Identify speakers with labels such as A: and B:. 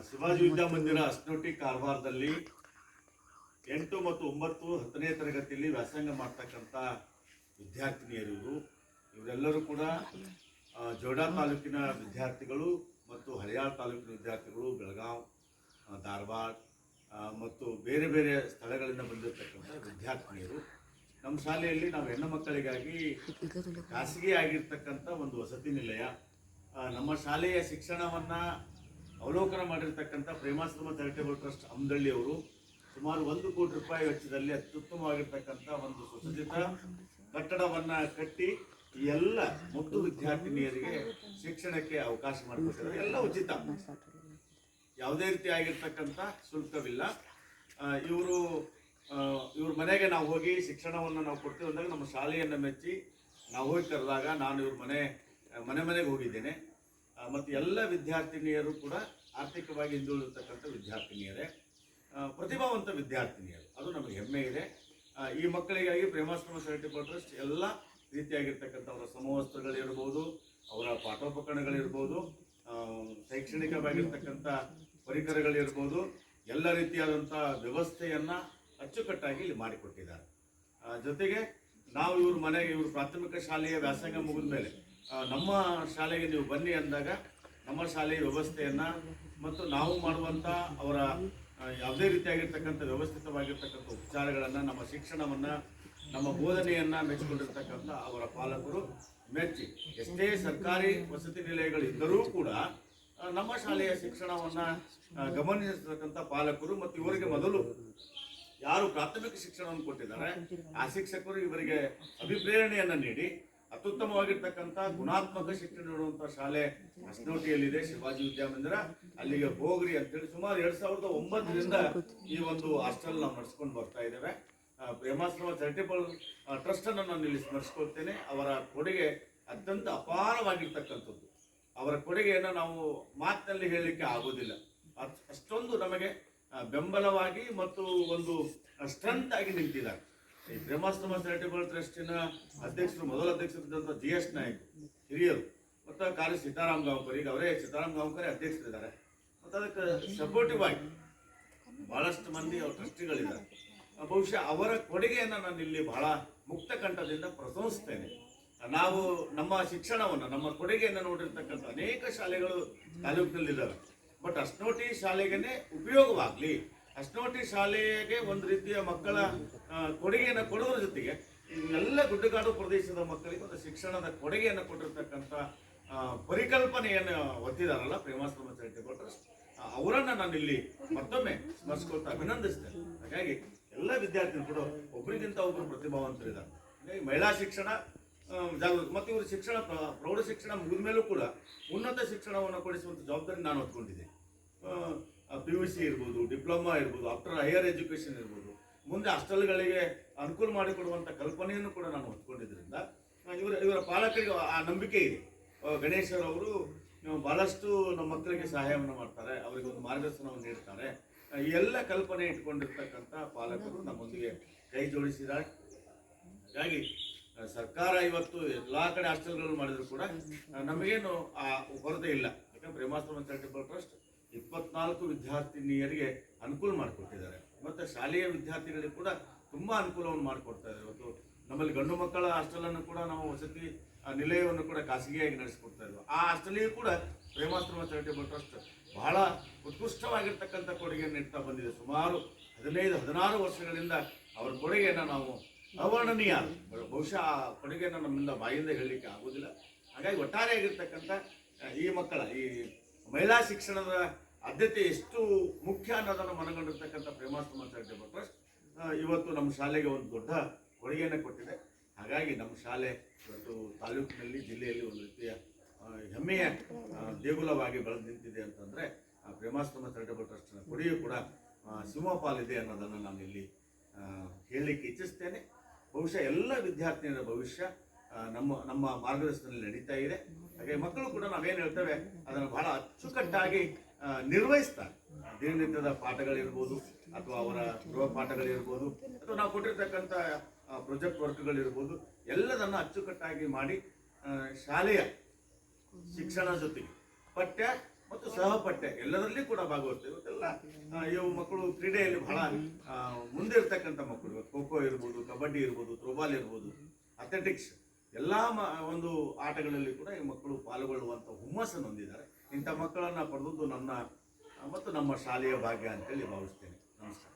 A: ಶಿವಾಜಿ ವಿದ್ಯಾಮಂದಿರ ಅಸ್ನೋಟಿ ಕಾರವಾರದಲ್ಲಿ 8 ಮತ್ತು 9 10ನೇ ತರಗತಿಯಲ್ಲಿ ವ್ಯಾಸಂಗ ಮಾಡ್ತಕ್ಕಂಥ ವಿದ್ಯಾರ್ಥಿನಿಯರು ಇವರೆಲ್ಲರೂ ಕೂಡ ಜೋಡಾ ತಾಲೂಕಿನ ವಿದ್ಯಾರ್ಥಿಗಳು ಮತ್ತು ಹಳಿಯಾಳ ತಾಲೂಕಿನ ವಿದ್ಯಾರ್ಥಿಗಳು, ಬೆಳಗಾವಿ, ಧಾರವಾಡ ಮತ್ತು ಬೇರೆ ಬೇರೆ ಸ್ಥಳಗಳಿಂದ ಬಂದಿರತಕ್ಕಂಥ ವಿದ್ಯಾರ್ಥಿನಿಯರು. ನಮ್ಮ ಶಾಲೆಯಲ್ಲಿ ನಾವು ಹೆಣ್ಣು ಮಕ್ಕಳಿಗಾಗಿ ಖಾಸಗಿ ಆಗಿರ್ತಕ್ಕಂಥ ಒಂದು ವಸತಿ ನಿಲಯ, ನಮ್ಮ ಶಾಲೆಯ ಶಿಕ್ಷಣವನ್ನು ಅವಲೋಕನ ಮಾಡಿರ್ತಕ್ಕಂಥ ಪ್ರೇಮಾಶ್ರಮ ಚಾರಿಟೇಬಲ್ ಟ್ರಸ್ಟ್ ಅಮದಳ್ಳಿ ಅವರು ಸುಮಾರು 1 ಕೋಟಿ ರೂಪಾಯಿ ವೆಚ್ಚದಲ್ಲಿ ಅತ್ಯುತ್ತಮವಾಗಿರ್ತಕ್ಕಂಥ ಒಂದು ಸುಸಜ್ಜಿತ ಕಟ್ಟಡವನ್ನು ಕಟ್ಟಿ ಎಲ್ಲ ಮುದ್ದು ವಿದ್ಯಾರ್ಥಿನಿಯರಿಗೆ ಶಿಕ್ಷಣಕ್ಕೆ ಅವಕಾಶ ಮಾಡಿಕೊಟ್ಟಿದ್ದಾರೆ. ಎಲ್ಲ ಉಚಿತ, ಯಾವುದೇ ರೀತಿ ಆಗಿರ್ತಕ್ಕಂಥ ಶುಲ್ಕವಿಲ್ಲ. ಇವ್ರ ಮನೆಗೆ ನಾವು ಹೋಗಿ ಶಿಕ್ಷಣವನ್ನು ನಾವು ಕೊಡ್ತೀವಿ ಅಂದಾಗ ನಮ್ಮ ಶಾಲೆಯನ್ನು ಮೆಚ್ಚಿ ನಾವು ಹೋಗಿ ಕರೆದಾಗ ನಾನು ಇವ್ರ ಮನೆಗೆ ಹೋಗಿದ್ದೇನೆ. ಮತ್ತು ಎಲ್ಲ ವಿದ್ಯಾರ್ಥಿನಿಯರು ಕೂಡ ಆರ್ಥಿಕವಾಗಿ ಹಿಂದುಳಿದಿರ್ತಕ್ಕಂಥ ವಿದ್ಯಾರ್ಥಿನಿಯರೇ, ಪ್ರತಿಭಾವಂತ ವಿದ್ಯಾರ್ಥಿನಿಯರು. ಅದು ನಮಗೆ ಹೆಮ್ಮೆ ಇದೆ. ಈ ಮಕ್ಕಳಿಗಾಗಿ ಪ್ರೇಮಾಶ್ರಮ ಚಾರಿಟೇಬಲ್ ಟ್ರಸ್ಟ್ ಎಲ್ಲ ರೀತಿಯಾಗಿರ್ತಕ್ಕಂಥ ಅವರ ಸಮವಸ್ತ್ರಗಳಿರ್ಬೋದು, ಅವರ ಪಾಠೋಪಕರಣಗಳಿರ್ಬೋದು, ಶೈಕ್ಷಣಿಕವಾಗಿರ್ತಕ್ಕಂಥ ಪರಿಕರಗಳಿರ್ಬೋದು, ಎಲ್ಲ ರೀತಿಯಾದಂಥ ವ್ಯವಸ್ಥೆಯನ್ನು ಅಚ್ಚುಕಟ್ಟಾಗಿ ಇಲ್ಲಿ ಮಾಡಿಕೊಟ್ಟಿದ್ದಾರೆ. ಜೊತೆಗೆ ನಾವು ಇವ್ರ ಪ್ರಾಥಮಿಕ ಶಾಲೆಯ ವ್ಯಾಸಂಗ ಮುಗಿದ ಮೇಲೆ ನಮ್ಮ ಶಾಲೆಗೆ ನೀವು ಬನ್ನಿ ಅಂದಾಗ ನಮ್ಮ ಶಾಲೆಯ ವ್ಯವಸ್ಥೆಯನ್ನು ಮತ್ತು ನಾವು ಮಾಡುವಂಥ ಅವರ ಯಾವುದೇ ರೀತಿಯಾಗಿರ್ತಕ್ಕಂಥ ವ್ಯವಸ್ಥಿತವಾಗಿರ್ತಕ್ಕಂಥ ಉಪಚಾರಗಳನ್ನು, ನಮ್ಮ ಶಿಕ್ಷಣವನ್ನು, ನಮ್ಮ ಬೋಧನೆಯನ್ನು ಮೆಚ್ಚಿಕೊಂಡಿರ್ತಕ್ಕಂಥ ಅವರ ಪಾಲಕರು ಮೆಚ್ಚಿ, ಎಷ್ಟೇ ಸರ್ಕಾರಿ ವಸತಿ ನಿಲಯಗಳಿದ್ದರೂ ಕೂಡ ನಮ್ಮ ಶಾಲೆಯ ಶಿಕ್ಷಣವನ್ನು ಗಮನಿಸತಕ್ಕಂಥ ಪಾಲಕರು ಮತ್ತು ಇವರಿಗೆ ಮೊದಲು ಯಾರು ಪ್ರಾಥಮಿಕ ಶಿಕ್ಷಣವನ್ನು ಕೊಟ್ಟಿದ್ದಾರೆ ಆ ಶಿಕ್ಷಕರು ಇವರಿಗೆ ಅಭಿಪ್ರೇರಣೆಯನ್ನು ನೀಡಿ ಅತ್ಯುತ್ತಮವಾಗಿರ್ತಕ್ಕಂಥ ಗುಣಾತ್ಮಕ ಶಿಕ್ಷಣ ನೀಡುವಂಥ ಶಾಲೆ ಅಸ್ನೋಟಿಯಲ್ಲಿದೆ, ಶಿವಾಜಿ ವಿದ್ಯಾಮಂದಿರ. ಅಲ್ಲಿಗೆ ಹೋಗ್ರಿ ಅಂತೇಳಿ ಸುಮಾರು 2009ರಿಂದ ಈ ಒಂದು ಹಾಸ್ಟೆಲ್ ನಾವು ನಡೆಸ್ಕೊಂಡು ಬರ್ತಾ ಇದ್ದೇವೆ. ಪ್ರೇಮಾಶ್ರಮ ಚಾರಿಟೇಬಲ್ ಟ್ರಸ್ಟ್ ಅನ್ನು ನಾನು ಇಲ್ಲಿ ಸ್ಮರಿಸ್ಕೊಳ್ತೇನೆ. ಅವರ ಕೊಡುಗೆ ಅತ್ಯಂತ ಅಪಾರವಾಗಿರ್ತಕ್ಕಂಥದ್ದು. ಅವರ ಕೊಡುಗೆಯನ್ನು ನಾವು ಮಾತಿನಲ್ಲಿ ಹೇಳಲಿಕ್ಕೆ ಆಗೋದಿಲ್ಲ. ಅಷ್ಟೊಂದು ನಮಗೆ ಬೆಂಬಲವಾಗಿ ಮತ್ತು ಒಂದು ಸ್ಟ್ರೆಂತ್ ಆಗಿ ನಿಂತಿದ್ದಾರೆ. ಈ ಪ್ರೇಮಾಶ್ರಮ ಚಾರಿಟೇಬಲ್ ಟ್ರಸ್ಟಿನ ಮೊದಲ ಅಧ್ಯಕ್ಷರಿದ್ದಂಥ GS ನಾಯಕ್ ಹಿರಿಯರು ಮತ್ತು ಕಾಲೇಜ್ ಸೀತಾರಾಮ್ ಗಾಂವ್ಕರ್, ಈಗ ಅವರೇ ಸೀತಾರಾಮ್ ಗಾಂವ್ಕರೇ ಅಧ್ಯಕ್ಷರಿದ್ದಾರೆ. ಮತ್ತು ಅದಕ್ಕೆ ಸಪೋರ್ಟಿವ್ ಆಗಿ ಬಹಳಷ್ಟು ಮಂದಿ ಅವ್ರ ಟ್ರಸ್ಟಿಗಳಿದ್ದಾರೆ. ಬಹುಶಃ ಅವರ ಕೊಡುಗೆಯನ್ನು ನಾನು ಇಲ್ಲಿ ಬಹಳ ಮುಕ್ತ ಕಂಠದಿಂದ ಪ್ರಶಂಸಿಸ್ತೇನೆ. ನಾವು ನಮ್ಮ ಶಿಕ್ಷಣವನ್ನು, ನಮ್ಮ ಕೊಡುಗೆಯನ್ನು ನೋಡಿರ್ತಕ್ಕಂಥ ಅನೇಕ ಶಾಲೆಗಳು ತಾಲೂಕಿನಲ್ಲಿದ್ದಾವೆ. ಬಟ್ ಅಸ್ನೋಟಿ ಶಾಲೆಗೇ ಉಪಯೋಗವಾಗಲಿ, ಅಸ್ನೋಟಿ ಶಾಲೆಗೆ ಒಂದು ರೀತಿಯ ಮಕ್ಕಳ ಕೊಡುಗೆಯನ್ನು ಕೊಡುವುದರ ಜೊತೆಗೆ ಎಲ್ಲ ಗುಡ್ಡಗಾಡು ಪ್ರದೇಶದ ಮಕ್ಕಳಿಗೆ ಒಂದು ಶಿಕ್ಷಣದ ಕೊಡುಗೆಯನ್ನು ಕೊಟ್ಟಿರ್ತಕ್ಕಂಥ ಪರಿಕಲ್ಪನೆಯನ್ನು ಒತ್ತಿದಾರಲ್ಲ ಪ್ರೇಮಾಶ್ರಮ ಚಾರಿಟೇಬಲ್ ಟ್ರಸ್ಟ್, ಅವರನ್ನು ನಾನು ಇಲ್ಲಿ ಮತ್ತೊಮ್ಮೆ ಸ್ಮರಿಸ್ಕೊಳ್ತಾ ಅಭಿನಂದಿಸ್ತೇನೆ. ಹಾಗಾಗಿ ಎಲ್ಲ ವಿದ್ಯಾರ್ಥಿಗಳು ಕೂಡ ಒಬ್ಬರಿಗಿಂತ ಒಬ್ಬರು ಪ್ರತಿಭಾವಂತರಿದ್ದಾರೆ. ಹಾಗಾಗಿ ಮಹಿಳಾ ಶಿಕ್ಷಣ ಜಾಗೃತಿ ಮತ್ತು ಇವರು ಶಿಕ್ಷಣ ಪ್ರೌಢ ಶಿಕ್ಷಣ ಮುಗಿದ ಮೇಲೂ ಕೂಡ ಉನ್ನತ ಶಿಕ್ಷಣವನ್ನು ಕೊಡಿಸುವಂಥ ಜವಾಬ್ದಾರಿ ನಾನು ಹೊತ್ಕೊಂಡಿದ್ದೆ. PUC ಇರ್ಬೋದು, ಡಿಪ್ಲೊಮಾ ಇರ್ಬೋದು, ಆಫ್ಟರ್ ಹೈಯರ್ ಎಜುಕೇಷನ್ ಇರ್ಬೋದು, ಮುಂದೆ ಹಾಸ್ಟೆಲ್ಗಳಿಗೆ ಅನುಕೂಲ ಮಾಡಿಕೊಡುವಂಥ ಕಲ್ಪನೆಯನ್ನು ಕೂಡ ನಾನು ಹೊತ್ಕೊಂಡಿದ್ದರಿಂದ ಇವರ ಪಾಲಕರಿಗೆ ಆ ನಂಬಿಕೆ ಇದೆ. ಗಣೇಶರವರು ಭಾಳಷ್ಟು ನಮ್ಮ ಮಕ್ಕಳಿಗೆ ಸಹಾಯವನ್ನು ಮಾಡ್ತಾರೆ, ಅವರಿಗೆ ಒಂದು ಮಾರ್ಗದರ್ಶನವನ್ನು ನೀಡ್ತಾರೆ. ಈ ಎಲ್ಲ ಕಲ್ಪನೆ ಇಟ್ಕೊಂಡಿರ್ತಕ್ಕಂಥ ಪಾಲಕರು ನಮ್ಮೊಂದಿಗೆ ಕೈ ಜೋಡಿಸಿದ್ದಾರೆ. ಹಾಗಾಗಿ ಸರ್ಕಾರ ಇವತ್ತು ಎಲ್ಲ ಕಡೆ ಹಾಸ್ಟೆಲ್ಗಳನ್ನು ಮಾಡಿದ್ರು ಕೂಡ ನಮಗೇನು ಆ ಕೊರತೆ ಇಲ್ಲ. ಯಾಕಂದ್ರೆ ಪ್ರೇಮಾಶ್ರಮ ಚಾರಿಟೇಬಲ್ ಟ್ರಸ್ಟ್ 24 ವಿದ್ಯಾರ್ಥಿನಿಯರಿಗೆ ಅನುಕೂಲ ಮಾಡಿಕೊಟ್ಟಿದ್ದಾರೆ ಮತ್ತು ಶಾಲೆಯ ವಿದ್ಯಾರ್ಥಿಗಳಿಗೆ ಕೂಡ ತುಂಬ ಅನುಕೂಲವನ್ನು ಮಾಡಿಕೊಡ್ತಾ ಇದ್ದಾರೆ. ಇವತ್ತು ನಮ್ಮಲ್ಲಿ ಗಂಡು ಮಕ್ಕಳ ಹಾಸ್ಟೆಲನ್ನು ಕೂಡ ನಾವು ವಸತಿ ನಿಲಯವನ್ನು ಕೂಡ ಖಾಸಗಿಯಾಗಿ ನಡೆಸಿಕೊಡ್ತಾ ಇದ್ವಿ. ಆ ಹಾಸ್ಟೆಲಿಗೆ ಕೂಡ ಪ್ರೇಮಾಶ್ರಮ ಚಾರಿಟೇಬಲ್ ಟ್ರಸ್ಟ್ ಬಹಳ ಉತ್ಕೃಷ್ಟವಾಗಿರ್ತಕ್ಕಂಥ ಕೊಡುಗೆಯನ್ನು ನೀಡ್ತಾ ಬಂದಿದೆ. ಸುಮಾರು 15-16 ವರ್ಷಗಳಿಂದ ಅವರ ಕೊಡುಗೆಯನ್ನು ನಾವು ಅವರ್ಣನೀಯ, ಬಹುಶಃ ಆ ಕೊಡುಗೆಯನ್ನು ನಮ್ಮಿಂದ ಬಾಯಿಂದ ಹೇಳಲಿಕ್ಕೆ ಆಗೋದಿಲ್ಲ. ಹಾಗಾಗಿ ಒಟ್ಟಾರೆಯಾಗಿರ್ತಕ್ಕಂಥ ಈ ಮಕ್ಕಳ ಈ ಮಹಿಳಾ ಶಿಕ್ಷಣದ ಆದ್ಯತೆ ಎಷ್ಟು ಮುಖ್ಯ ಅನ್ನೋದನ್ನು ಮನಗಂಡಿರ್ತಕ್ಕಂಥ ಪ್ರೇಮಾಶ್ರಮ ಚಾರಿಟೇಬಲ್ ಟ್ರಸ್ಟ್ ಇವತ್ತು ನಮ್ಮ ಶಾಲೆಗೆ ಒಂದು ದೊಡ್ಡ ಕೊಡುಗೆಯನ್ನು ಕೊಟ್ಟಿದೆ. ಹಾಗಾಗಿ ನಮ್ಮ ಶಾಲೆ ಇವತ್ತು ತಾಲೂಕಿನಲ್ಲಿ, ಜಿಲ್ಲೆಯಲ್ಲಿ ಒಂದು ರೀತಿಯ ಹೆಮ್ಮೆಯ ದೇಗುಲವಾಗಿ ಬೆಳೆದು ನಿಂತಿದೆ ಅಂತಂದರೆ ಪ್ರೇಮಾಶ್ರಮ ಚಾರಿಟೇಬಲ್ ಟ್ರಸ್ಟ್ನ ಕೊಡುಗೆ ಕೂಡ ಸಿಂಹಪಾಲಿದೆ ಅನ್ನೋದನ್ನು ನಾನು ಇಲ್ಲಿ ಹೇಳಲಿಕ್ಕೆ ಇಚ್ಛಿಸ್ತೇನೆ. ಬಹುಶಃ ಎಲ್ಲ ವಿದ್ಯಾರ್ಥಿನಿಯರ ಭವಿಷ್ಯ ನಮ್ಮ ಮಾರ್ಗದರ್ಶನದಲ್ಲಿ ನಡೀತಾ ಇದೆ. ಹಾಗೆ ಮಕ್ಕಳು ಕೂಡ ನಾವೇನು ಹೇಳ್ತೇವೆ ಅದನ್ನು ಬಹಳ ಅಚ್ಚುಕಟ್ಟಾಗಿ ನಿರ್ವಹಿಸ್ತಾರೆ. ದಿನನಿತ್ಯದ ಪಾಠಗಳಿರ್ಬೋದು ಅಥವಾ ಅವರ ಗೃಹ ಪಾಠಗಳಿರ್ಬೋದು ಅಥವಾ ನಾವು ಕೊಟ್ಟಿರ್ತಕ್ಕಂಥ ಪ್ರಾಜೆಕ್ಟ್ ವರ್ಕ್ಗಳಿರ್ಬೋದು ಎಲ್ಲದನ್ನು ಅಚ್ಚುಕಟ್ಟಾಗಿ ಮಾಡಿ ಶಾಲೆಯ ಶಿಕ್ಷಣ ಜೊತೆಗೆ ಪಠ್ಯ ಮತ್ತು ಸಹಪಠ್ಯ ಎಲ್ಲದರಲ್ಲಿ ಕೂಡ ಭಾಗವಹಿಸ್ತೇವೆ. ಇವತ್ತೆಲ್ಲ ಇವು ಮಕ್ಕಳು ಕ್ರೀಡೆಯಲ್ಲಿ ಬಹಳ ಮುಂದೆ ಇರ್ತಕ್ಕಂಥ ಮಕ್ಕಳು. ಇವತ್ತು ಖೋ ಖೋ ಇರ್ಬೋದು, ಕಬಡ್ಡಿ ಇರ್ಬೋದು, ಥ್ರೋಬಾಲ್ ಇರ್ಬೋದು, ಅಥ್ಲೆಟಿಕ್ಸ್ ಎಲ್ಲ ಒಂದು ಆಟಗಳಲ್ಲಿ ಕೂಡ ಈ ಮಕ್ಕಳು ಪಾಲ್ಗೊಳ್ಳುವಂಥ ಹುಮ್ಮಸ್ಸನ್ನು ಹೊಂದಿದ್ದಾರೆ. ಇಂಥ ಮಕ್ಕಳನ್ನು ಪಡೆದದ್ದು ನನ್ನ ಮತ್ತು ನಮ್ಮ ಶಾಲೆಯ ಭಾಗ್ಯ ಅಂತೇಳಿ ಭಾವಿಸ್ತೇನೆ. ನಮಸ್ಕಾರ.